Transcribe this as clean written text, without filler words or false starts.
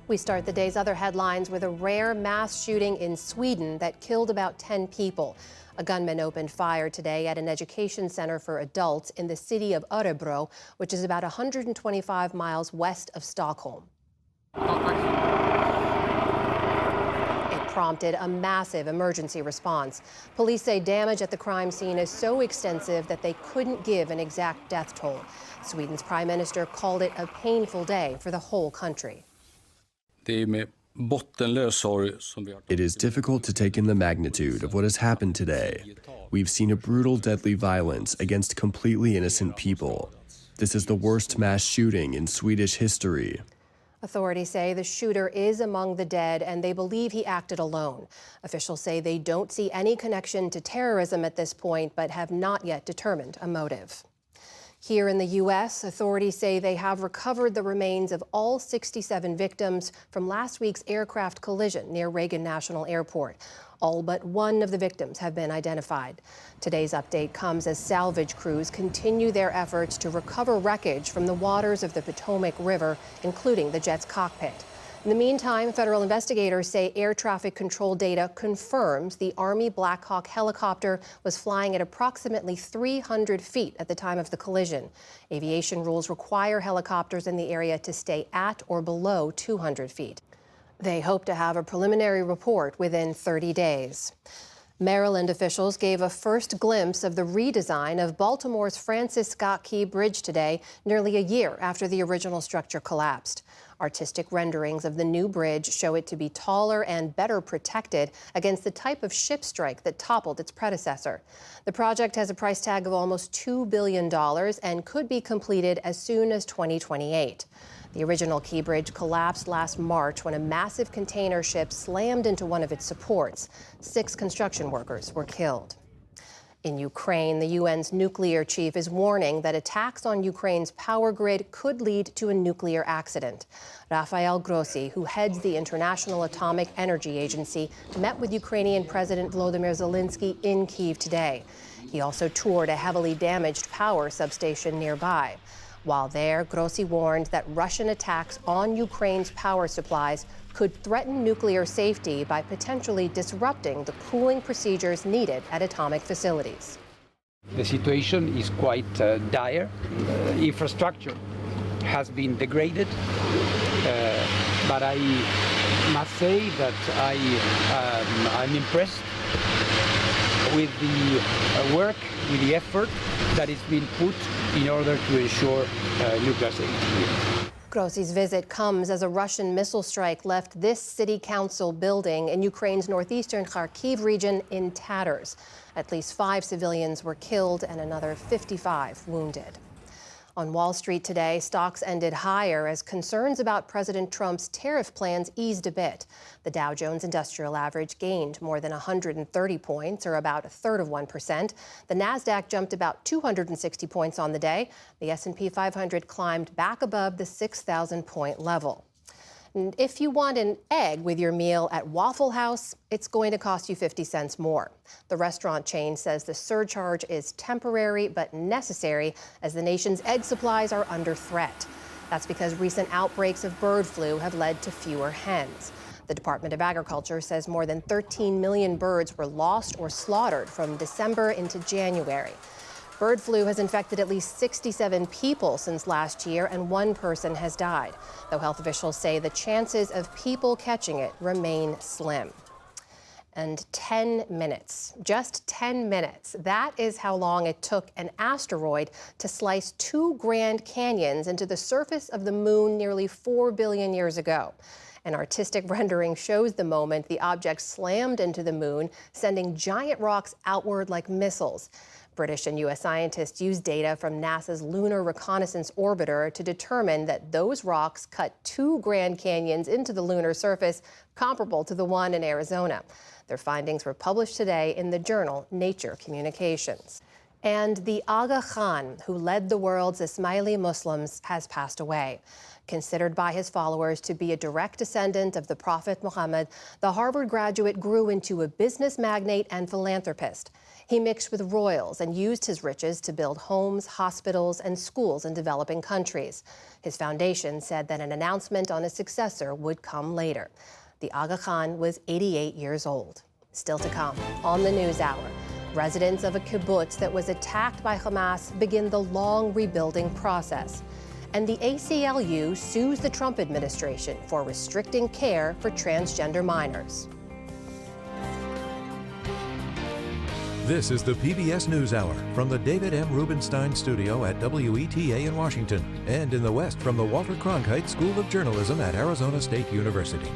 We start the day's other headlines with a rare mass shooting in Sweden that killed about 10 people. A gunman opened fire today at an education center for adults in the city of Örebro, which is about 125 miles west of Stockholm. It prompted a massive emergency response. Police say damage at the crime scene is so extensive that they couldn't give an exact death toll. Sweden's prime minister called it a painful day for the whole country. It is difficult to take in the magnitude of what has happened today. We've seen a brutal, deadly violence against completely innocent people. This is the worst mass shooting in Swedish history. Authorities say the shooter is among the dead and they believe he acted alone. Officials say they don't see any connection to terrorism at this point, but have not yet determined a motive. Here in the U.S., authorities say they have recovered the remains of all 67 victims from last week's aircraft collision near Reagan National Airport. All but one of the victims have been identified. Today's update comes as salvage crews continue their efforts to recover wreckage from the waters of the Potomac River, including the jet's cockpit. In the meantime, federal investigators say air traffic control data confirms the Army Black Hawk helicopter was flying at approximately 300 feet at the time of the collision. Aviation rules require helicopters in the area to stay at or below 200 feet. They hope to have a preliminary report within 30 days. Maryland officials gave a first glimpse of the redesign of Baltimore's Francis Scott Key Bridge today, nearly a year after the original structure collapsed. Artistic renderings of the new bridge show it to be taller and better protected against the type of ship strike that toppled its predecessor. The project has a price tag of almost $2 billion and could be completed as soon as 2028. The original Key Bridge collapsed last March when a massive container ship slammed into one of its supports. 6 construction workers were killed. In Ukraine, the UN's nuclear chief is warning that attacks on Ukraine's power grid could lead to a nuclear accident. Rafael Grossi, who heads the International Atomic Energy Agency, met with Ukrainian President Volodymyr Zelensky in Kyiv today. He also toured a heavily damaged power substation nearby. While there, Grossi warned that Russian attacks on Ukraine's power supplies could threaten nuclear safety by potentially disrupting the cooling procedures needed at atomic facilities. The situation is quite dire. Infrastructure has been degraded, but I must say that I'm impressed with the work, with the effort that is being put in order to ensure nuclear safety. Grossi's visit comes as a Russian missile strike left this city council building in Ukraine's northeastern Kharkiv region in tatters. At least 5 civilians were killed and another 55 wounded. On Wall Street today, stocks ended higher as concerns about President Trump's tariff plans eased a bit. The Dow Jones Industrial Average gained more than 130 points, or about 1/3%. The Nasdaq jumped about 260 points on the day. The S&P 500 climbed back above the 6,000-point level. And if you want an egg with your meal at Waffle House, it's going to cost you 50 cents more. The restaurant chain says the surcharge is temporary but necessary as the nation's egg supplies are under threat. That's because recent outbreaks of bird flu have led to fewer hens. The Department of Agriculture says more than 13 million birds were lost or slaughtered from December into January. Bird flu has infected at least 67 people since last year, and 1 person has died, though health officials say the chances of people catching it remain slim. And 10 minutes, just 10 minutes, that is how long it took an asteroid to slice 2 Grand Canyons into the surface of the moon nearly 4 billion years ago. An artistic rendering shows the moment the object slammed into the moon, sending giant rocks outward like missiles. British and U.S. scientists used data from NASA's Lunar Reconnaissance Orbiter to determine that those rocks cut 2 Grand Canyons into the lunar surface, comparable to the one in Arizona. Their findings were published today in the journal Nature Communications. And the Aga Khan, who led the world's Ismaili Muslims, has passed away. Considered by his followers to be a direct descendant of the Prophet Muhammad, the Harvard graduate grew into a business magnate and philanthropist. He mixed with royals and used his riches to build homes, hospitals, and schools in developing countries. His foundation said that an announcement on his successor would come later. The Aga Khan was 88 years old. Still to come on the NewsHour. Residents of a kibbutz that was attacked by Hamas begin the long rebuilding process. And the ACLU sues the Trump administration for restricting care for transgender minors. This is the PBS NewsHour from the David M. Rubenstein studio at WETA in Washington and in the West from the Walter Cronkite School of Journalism at Arizona State University.